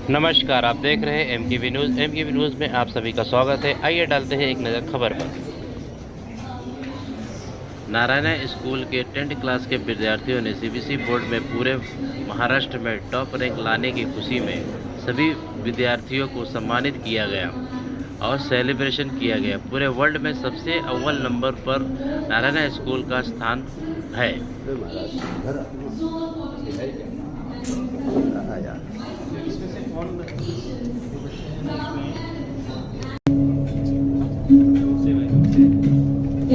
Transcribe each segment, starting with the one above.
नमस्कार, आप देख रहे हैं एमकेबी न्यूज़। एमकेबी न्यूज़ में आप सभी का स्वागत है। आइए डालते हैं एक नज़र खबर पर। नारायणा स्कूल के 10th क्लास के विद्यार्थियों ने सीबीएसई बोर्ड में पूरे महाराष्ट्र में टॉप रैंक लाने की खुशी में सभी विद्यार्थियों को सम्मानित किया गया और सेलिब्रेशन किया गया। पूरे वर्ल्ड में सबसे अव्वल नंबर पर नारायणा स्कूल का स्थान है।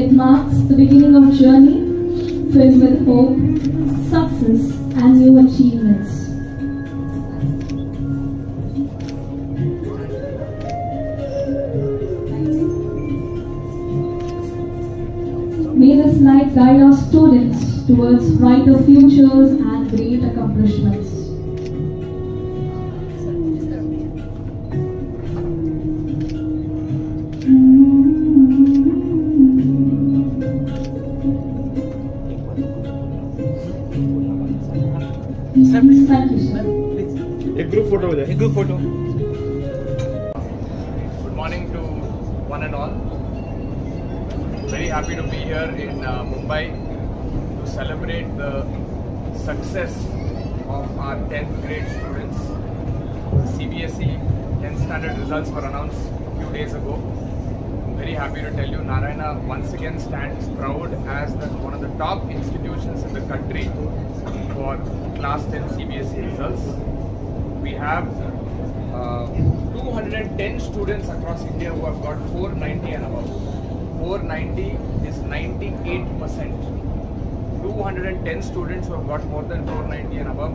It marks the beginning of a journey filled with hope, success, and new achievements. May this light guide our students towards brighter futures and great accomplishments. Thank you, sir. एक group photo हो जाए, एक group photo. Good morning to one and all. Very happy to be here in Mumbai to celebrate the success of our 10th grade students. CBSE 10th standard results were announced a few days ago. I'm very happy to tell you Narayana once again stands proud as one of the top institutions in the country for class 10 CBSE results. We have 210 students across India who have got 490 and above. 490 is 98%. 210 students who have got more than 490 and above,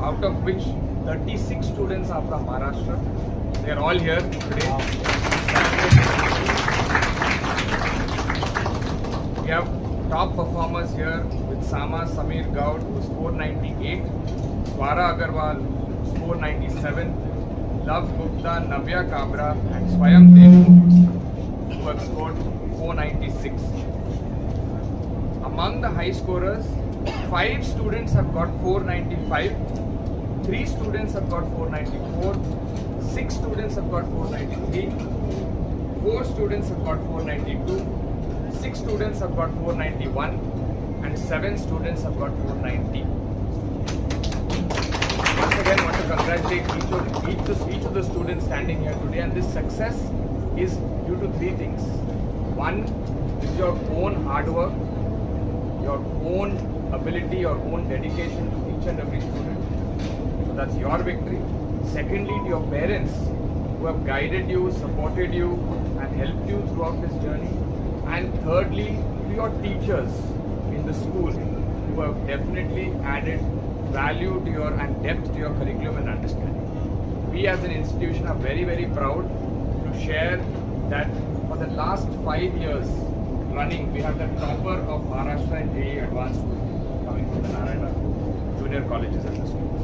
out of which 36 students are from Maharashtra. They are all here today. We have top performers here with Sama Samir Gaud, who's 498, Swara Agarwal, who's 497, Love Gupta, Navya Kabra, and Swayam Devu, who have scored 496. Among the high scorers, 5 students have got 495, 3 students have got 494, 6 students have got 493, 4 students have got 492, 6 students have got 491, and 7 students have got 490. Once again, I want to congratulate each of the students standing here today, and this success is due to 3 things. One is your own hard work, your own ability, your own dedication to each and every student. So that's your victory. Secondly, to your parents who have guided you, supported you, and helped you throughout this journey. And thirdly, to your teachers in the school who have definitely added value to your and depth to your curriculum and understanding. We as an institution are very, very proud to share that for the last 5 years running, we have the topper of Maharashtra and JEE Advanced School coming from the Narayana junior colleges and the schools.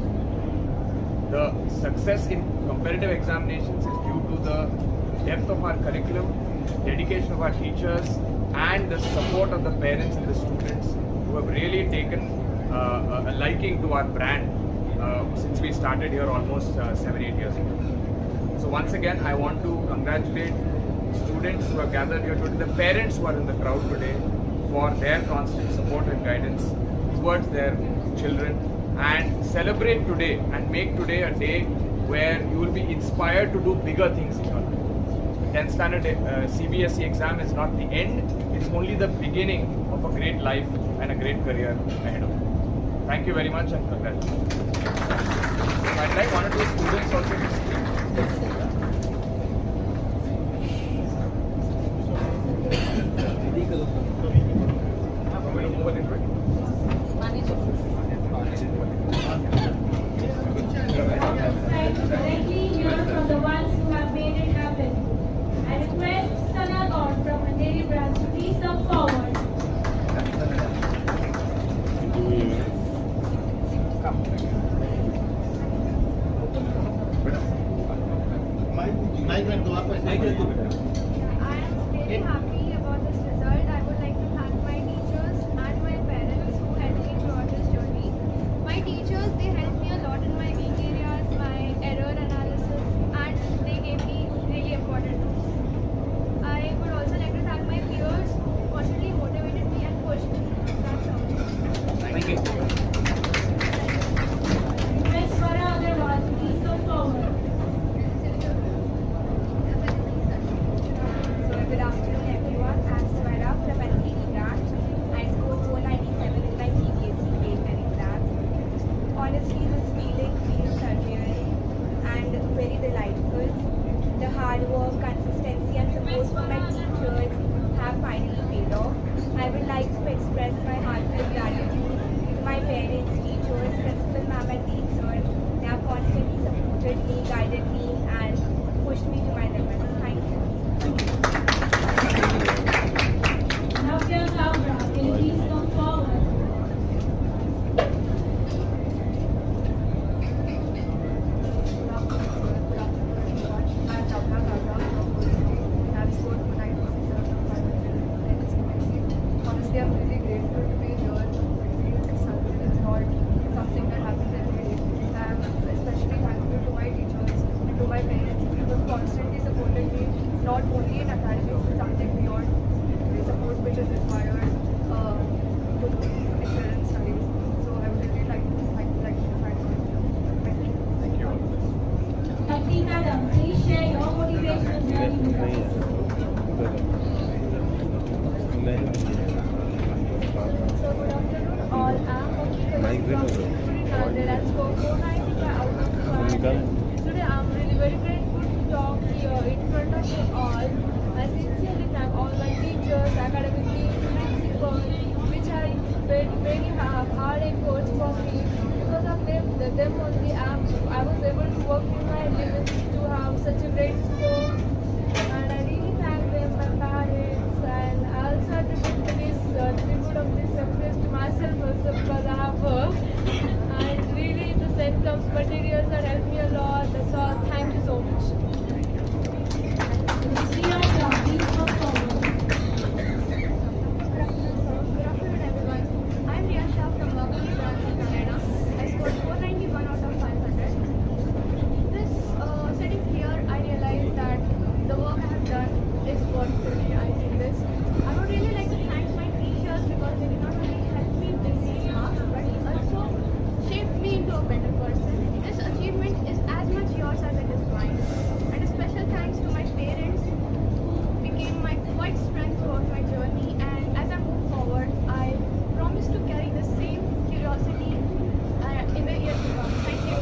The success in competitive examinations is due to the depth of our curriculum, dedication of our teachers, and the support of the parents and the students who have really taken a liking to our brand since we started here almost 7-8 years ago. So once again, I want to congratulate students who have gathered here today, the parents who are in the crowd today, for their constant support and guidance towards their children, and celebrate today and make today a day where you will be inspired to do bigger things in your life. 10th standard CBSE exam is not the end, it's only the beginning of a great life and a great career ahead of you. Thank you very much and congratulations. I'd like one or two students also to speak. I'm going to move a little bit. Directly hear from the ones who have made it happen. I request Sana Gaur from Andheri branch to please come forward. Mike रख दो बेटा। I am very happy about this result. I would like to thank my teachers and my parents who helped me throughout this journey. My teachers, they helped me a lot in my weak areas, my error and hard work, consistency and support from my teachers have finally paid off. I would like to express my heartfelt gratitude to my parents, teachers, principal ma'am and dean sir. They have constantly supported me, guided me and pushed me to my limits. Thank you. Navya Kabra, can you please come forward? Honestly, I'm really grateful to be here. It's not something that happens every day. I'm especially thankful to my teachers and to my parents who have constantly supported me, not only in academics but something beyond. The support which is required to excel in studies. So I would really like to thank you. Thank you. Kathy Madam, please share your motivational journey with us. So good afternoon all. I'm Monica from student Nanded and score 495 out of 500. Today I'm really very grateful to talk here in front of you all. I sincerely thank all my teachers, academic team, principal, which have made very hard efforts for me. Because of them only I was able to work in my limits to have such a great score. And I really thank them, my parents, and I also attribute this tribute of this success to myself also because I have worked. And really the set of materials that helped me a lot. That's all. Thank you so much. Priyanka, please come forward. Good afternoon everyone. I'm Riya Shah from Wagoni branch in Canada. I scored 491 out of 500. This sitting here, I realized that the work I have done is worth me. I think this. I would really like to thank my teachers because they did not only help me with these marks but also shaped me into a better person. This achievement is as much yours as it is mine. And a special thanks to my parents who became my quiet strength throughout my journey. And as I move forward, I promise to carry the same curiosity in the years to come. Thank you.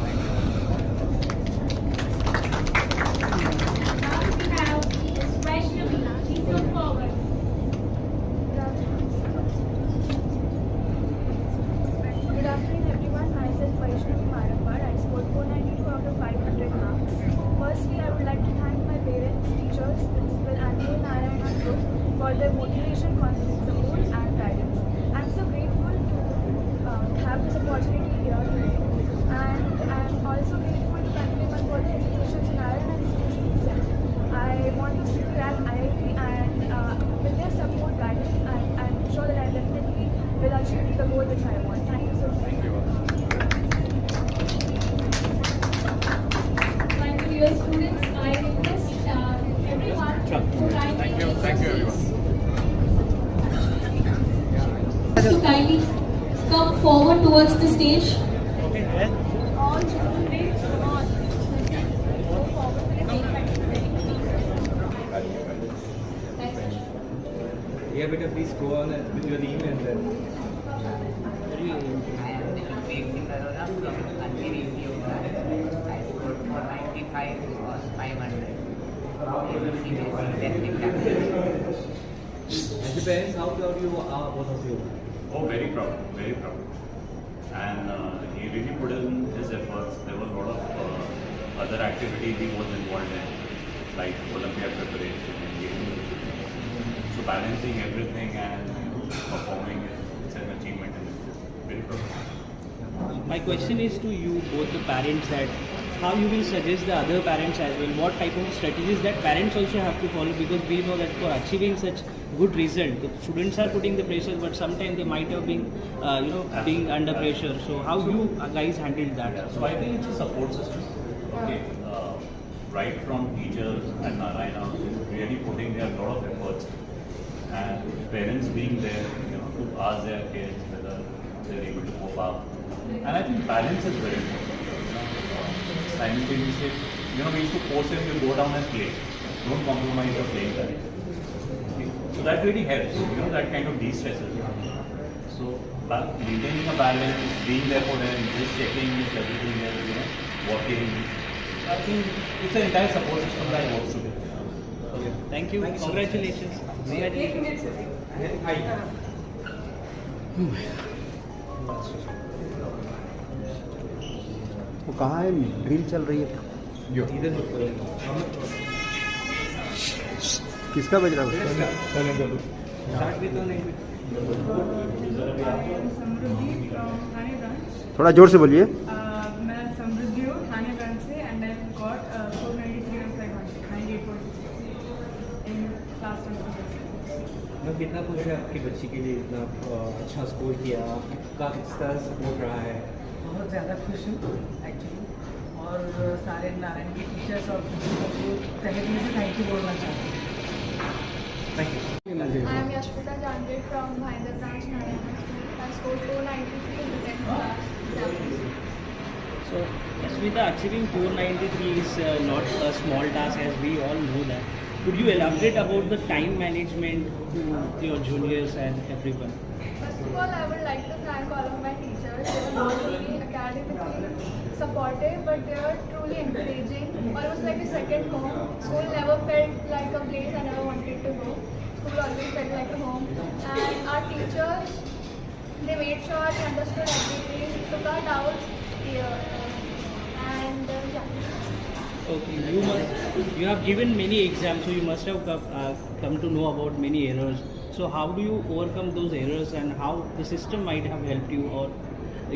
Now we have Vaishnavi, please come forward. Good afternoon everyone, myself Vaishnavi Marampar. I scored 494 out of 500 marks. Firstly, I would like to thank my parents, teachers, principal Anil Narayana Group for their motivation, constant support and guidance. I'm so grateful to have this opportunity here today. And I'm also grateful to continue my further education in Narayana Institution itself. I want to see that IIT and with their support guidance, I'm sure that I definitely will achieve the goal which I want. Thank you so much. Thank you. My dear students, I request everyone to kindly Thank you. to kindly come forward towards the stage. All children, please come on. Go forward to the Yeah, better please go on with your name and then. Basic Arora from Andheri Yoga. I scored 495 or 500. As a parents, how proud you are, both of you? Oh, very proud, very proud. And he really put in his efforts. There were a lot of other activities he was involved in, like Olympiad preparation and gaming. So balancing everything and performing, it's an achievement in itself. Very proud. My question is to you, both the parents, that how you will suggest the other parents as well, what type of strategies that parents also have to follow, because we know that for achieving such good result, the students are putting the pressure, but sometimes they might have been, being under pressure. So how you guys handled that? So I think it's a support system. Okay, right from teachers and Narayana really putting their lot of efforts, and parents being there, to ask their kids whether they're able to cope up. And I think balance is very important. Simultaneously, we used to force him to go down and play. Don't compromise your playing time. So that really helps. That kind of de-stresses. So maintaining a balance, being there for them, just checking if everything is, working. I think it's an entire support system that works together. Thank you. Congratulations. वो कहाँ है? Drill चल रही है। किसका बज रहा है? थोड़ा जोर से बोलिए। मैं समृद्धि हूँ थाने ब्रांच से and I got 493 and 98.6 in class 10। मैं कितना खुश है आपकी बच्ची के लिए, इतना अच्छा स्कोर किया, आपका किस तरह सपोर्ट रहा है? बहुत ज़्यादा खुश हूँ एक्चुअली, और सारे नारायण के टीचर्स और प्रिंसिपल को तहे दिल से थैंक यू बोलना चाहती हूँ। Thank you. I am Yashvita Jande from Bhainder branch, Narayana School. I scored 493 in the 10th class examination. So, Yashvita, achieving 493 is not a small task, as we all know that. Could you elaborate about the time management to your juniors and everyone? First of all, I would like to thank all of my teachers. They were not only academically supportive, but they were truly encouraging. Almost like a second home. School never felt like a place I never wanted to go. School always felt like a home. And our teachers, they made sure they understood everything, took our doubts, and yeah. Okay, you have given many exams, so you must have come to know about many errors. So how do you overcome those errors, and how the system might have helped you, or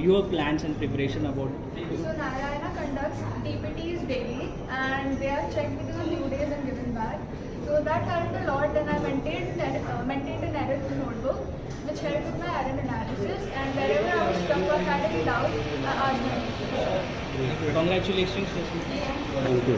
your plans and preparation about it? So Narayana conducts DPTs daily, and they are checked within a few days and given back. So that helped a lot. Then I maintained an error notebook, which helped with my error analysis. And wherever I was stuck or had any doubt, I asked my teacher. Congratulations, Yashvita. Thank you.